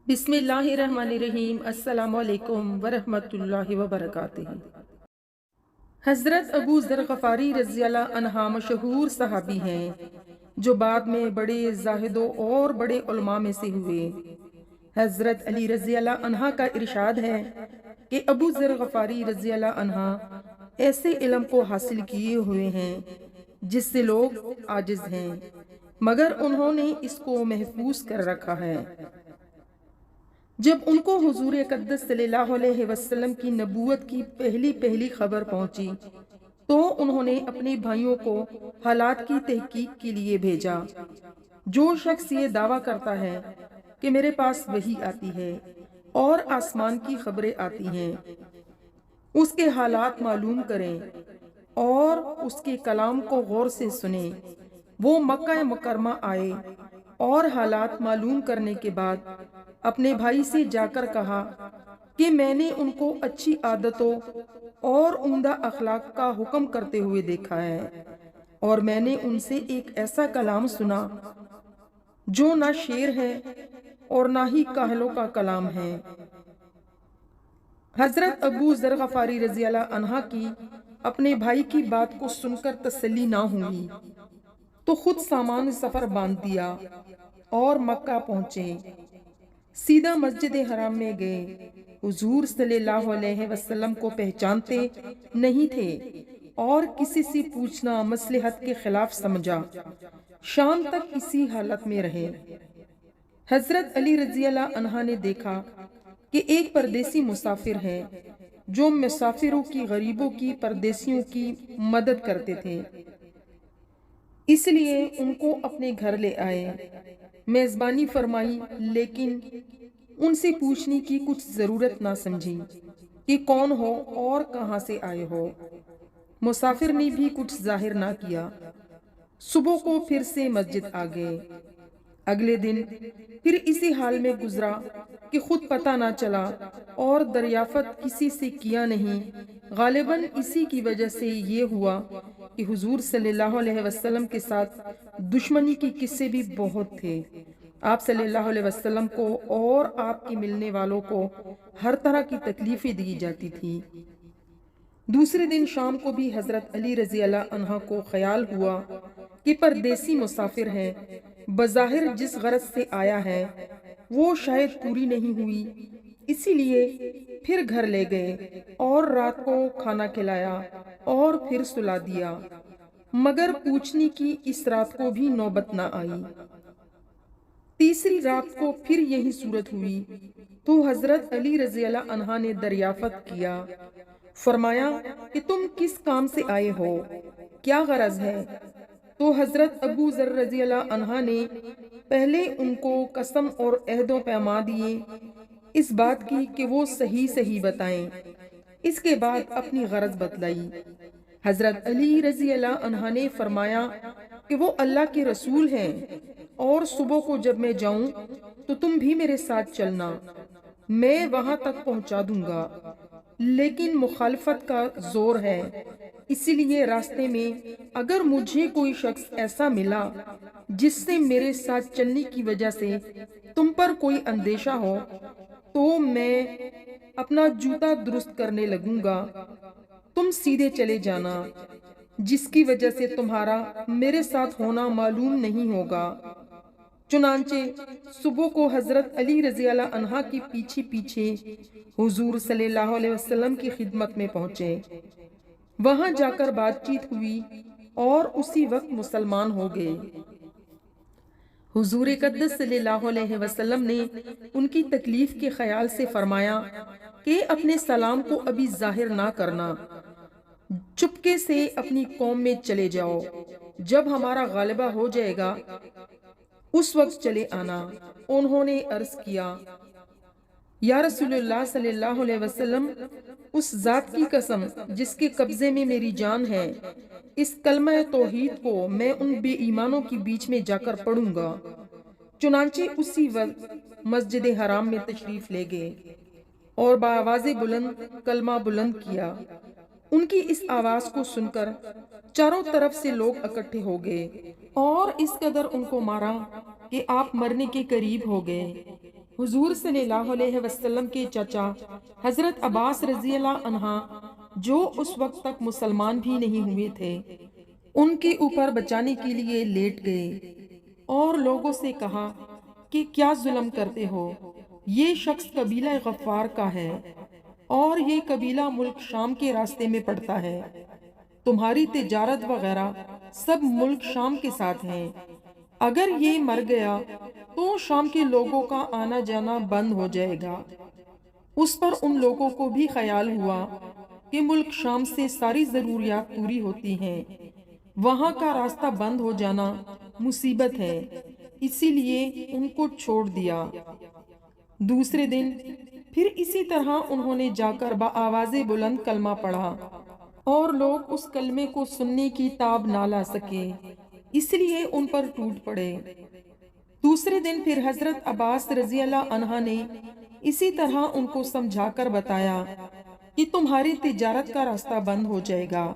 بسم اللہ الرحمن الرحیم۔ السلام علیکم ورحمۃ اللہ وبرکاتہ۔ حضرت ابو ذر غفاری رضی اللہ عنہ مشہور صحابی ہیں جو بعد میں بڑے زاہدوں اور بڑے علماء میں سے ہوئے۔ حضرت علی رضی اللہ عنہ کا ارشاد ہے کہ ابو ذر غفاری رضی اللہ عنہ ایسے علم کو حاصل کیے ہوئے ہیں جس سے لوگ عاجز ہیں، مگر انہوں نے اس کو محفوظ کر رکھا ہے۔ جب ان کو حضور اقدس صلی اللہ علیہ وسلم کی نبوت کی پہلی خبر پہنچی تو انہوں نے اپنے بھائیوں کو حالات کی تحقیق کے لیے بھیجا۔ جو شخص یہ دعویٰ کرتا ہے کہ میرے پاس وحی آتی ہے اور آسمان کی خبریں آتی ہیں، اس کے حالات معلوم کریں اور اس کے کلام کو غور سے سنیں۔ وہ مکہ مکرمہ آئے اور حالات معلوم کرنے کے بعد اپنے بھائی سے جا کر کہا کہ میں نے ان کو اچھی عادتوں اور عمدہ اخلاق کا حکم کرتے ہوئے دیکھا ہے، اور میں نے ان سے ایک ایسا کلام سنا جو نہ شعر ہے اور نہ ہی کاہلوں کا کلام ہے۔ حضرت ابو ذر غفاری رضی اللہ عنہ کی اپنے بھائی کی بات کو سن کر تسلی نہ ہوئی تو خود سامان سفر باندھ دیا اور مکہ پہنچے۔ سیدھا مسجد حرام میں گئے۔ حضور صلی اللہ علیہ وسلم کو پہچانتے نہیں تھے اور کسی سے پوچھنا مصلحت کے خلاف سمجھا۔ شام تک اسی حالت میں رہے۔ حضرت علی رضی اللہ عنہ نے دیکھا کہ ایک پردیسی مسافر ہے جو مسافروں کی، غریبوں کی، پردیسیوں کی مدد کرتے تھے، اس لیے ان کو اپنے گھر لے آئے، میزبانی فرمائی، لیکن ان سے پوچھنے کی کچھ ضرورت نہ سمجھی کہ کون ہو اور کہاں سے آئے ہو۔ مسافر نے بھی کچھ ظاہر نہ کیا۔ صبح کو پھر سے مسجد آ گئے۔ اگلے دن پھر اسی حال میں گزرا کہ خود پتہ نہ چلا اور دریافت کسی سے کیا نہیں۔ غالباً اسی کی وجہ سے یہ ہوا کہ حضور صلی اللہ علیہ وسلم کے ساتھ دشمنی کی قصے بھی بہت تھے۔ آپ صلی اللہ علیہ وسلم کو اور آپ کے ملنے والوں کو ہر طرح کی تکلیفیں دی جاتی تھی۔ دوسرے دن شام کو بھی حضرت علی رضی اللہ عنہ کو خیال ہوا کہ پردیسی مسافر ہے، بظاہر جس غرض سے آیا ہے وہ شاید پوری نہیں ہوئی، اسی لیے پھر گھر لے گئے اور رات کو کھانا کھلایا اور پھر سلا دیا، مگر پوچھنے کی اس رات کو بھی نوبت نہ آئی۔ تیسری رات کو پھر یہی صورت ہوئی تو حضرت علی رضی اللہ عنہ نے دریافت کیا۔ فرمایا کہ تم کس کام سے آئے ہو، کیا غرض ہے؟ تو حضرت ابو ذر رضی اللہ عنہ نے پہلے ان کو قسم اور عہد و پیمان دیے اس بات کی کہ وہ صحیح بتائیں، اس کے بعد اپنی غرض بتلائی۔ حضرت علی رضی اللہ عنہ نے فرمایا کہ وہ اللہ کے رسول ہیں، اور صبح کو جب میں جاؤں تو تم بھی میرے ساتھ چلنا، میں وہاں تک پہنچا دوں گا، لیکن مخالفت کا زور ہے، اسی لیے راستے میں اگر مجھے کوئی شخص ایسا ملا جس سے میرے ساتھ چلنے کی وجہ سے تم پر کوئی اندیشہ ہو تو میں اپنا جوتا درست کرنے لگوں گا، تم سیدھے چلے جانا، جس کی وجہ سے تمہارا میرے ساتھ ہونا معلوم نہیں ہوگا۔ چنانچہ صبح کو حضرت علی رضی اللہ عنہ کے پیچھے حضور صلی اللہ علیہ وسلم کی خدمت میں پہنچے۔ وہاں جا کر بات چیت ہوئی اور اسی وقت مسلمان ہو گئے۔ حضور اقدس صلی اللہ علیہ وسلم نے ان کی تکلیف کے خیال سے فرمایا کہ اپنے سلام کو ابھی ظاہر نہ کرنا، چپکے سے اپنی قوم میں چلے جاؤ، جب ہمارا غالبہ ہو جائے گا اس وقت چلے آنا۔ انہوں نے عرض کیا، یا رسول اللہ صلی اللہ علیہ وسلم، اس ذات کی قسم جس کے قبضے میں میری جان ہے، اس کلمہ توحید کو میں ان بے ایمانوں کے بیچ میں جا کر پڑھوں گا۔ چنانچہ اسی وقت مسجد حرام میں تشریف لے گئے اور بآواز بلند کلمہ بلند کیا۔ ان کی اس آواز کو سن کر چاروں طرف سے لوگ اکٹھے ہو گئے اور اس قدر ان کو مارا کہ آپ مرنے کے قریب ہو گئے۔ حضور صلی اللہ علیہ وسلم کے چچا حضرت عباس رضی اللہ عنہ جو اس وقت تک مسلمان بھی نہیں ہوئے تھے، ان کے اوپر بچانے کے لیے لیٹ گئے اور لوگوں سے کہا کہ کیا ظلم کرتے ہو؟ یہ شخص قبیلہ غفار کا ہے اور یہ قبیلہ ملک شام کے راستے میں پڑتا ہے۔ تمہاری تجارت وغیرہ سب ملک شام کے ساتھ ہیں۔ اگر یہ مر گیا تو شام کے لوگوں کا آنا جانا بند ہو جائے گا۔ اس پر ان لوگوں کو بھی خیال ہوا کہ ملک شام سے ساری ضروریات پوری ہوتی ہیں، وہاں کا راستہ بند ہو جانا مصیبت ہے، اسی لیے ان کو چھوڑ دیا۔ دوسرے دن پھر اسی طرح انہوں نے جا کر بآواز بلند کلمہ پڑھا اور لوگ اس کلمے کو سننے کی تاب نہ لا سکے، اس لیے ان پر ٹوٹ پڑے۔ دوسرے دن پھر حضرت عباس رضی اللہ عنہ نے اسی طرح ان کو سمجھا کر بتایا کہ تمہاری تجارت کا راستہ بند ہو جائے گا۔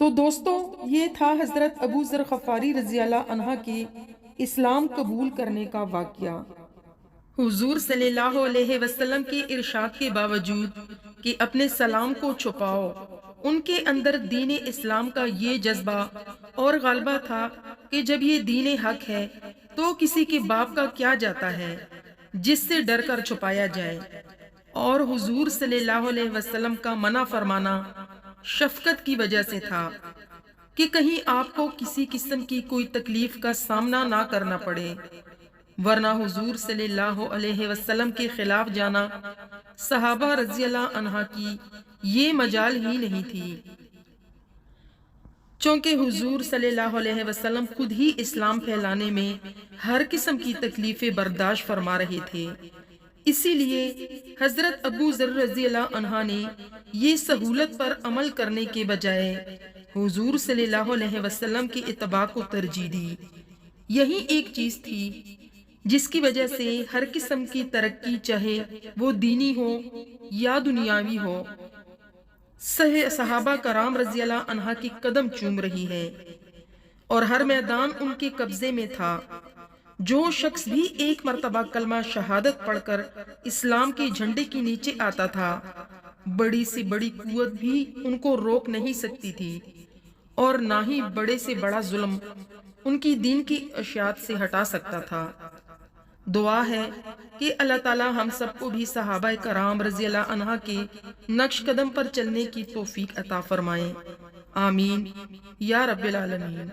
تو دوستو، یہ تھا حضرت ابو ذر غفاری رضی اللہ عنہ کے اسلام قبول کرنے کا واقعہ۔ حضور صلی اللہ علیہ وسلم کے ارشاد کے باوجود کہ اپنے سلام کو چھپاؤ، ان کے اندر دین اسلام کا یہ جذبہ اور غلبہ تھا کہ جب یہ دین حق ہے تو کسی کے باپ کا کیا جاتا ہے جس سے ڈر کر چھپایا جائے، اور حضور صلی اللہ علیہ وسلم کا منع فرمانا شفقت کی وجہ سے تھا کہ کہیں آپ کو کسی قسم کی کوئی تکلیف کا سامنا نہ کرنا پڑے، ورنہ حضور صلی اللہ علیہ وسلم کے خلاف جانا صحابہ رضی اللہ عنہ کی یہ مجال ہی نہیں تھی، چونکہ حضور صلی اللہ علیہ وسلم خود ہی اسلام پھیلانے میں ہر قسم کی تکلیفیں برداشت فرما رہے تھے۔ اسی لیے حضرت ابو ذر رضی اللہ عنہ نے یہ سہولت پر عمل کرنے کے بجائے حضور صلی اللہ علیہ وسلم کی اتباع کو ترجیح دی۔ یہی ایک چیز تھی جس کی وجہ سے ہر قسم کی ترقی، چاہے وہ دینی ہو یا دنیاوی ہو، صحابہ کرام رضی اللہ عنہ کی قدم چوم رہی ہے اور ہر میدان ان کے قبضے میں تھا۔ جو شخص بھی ایک مرتبہ کلمہ شہادت پڑھ کر اسلام کے جھنڈے کے نیچے آتا تھا، بڑی سے بڑی قوت بھی ان کو روک نہیں سکتی تھی اور نہ ہی بڑے سے بڑا ظلم ان کی دین کی اشاعت سے ہٹا سکتا تھا۔ دعا ہے کہ اللہ تعالی ہم سب کو بھی صحابہ کرام رضی اللہ عنہ کے نقش قدم پر چلنے کی توفیق عطا فرمائے، آمین یا رب العالمین۔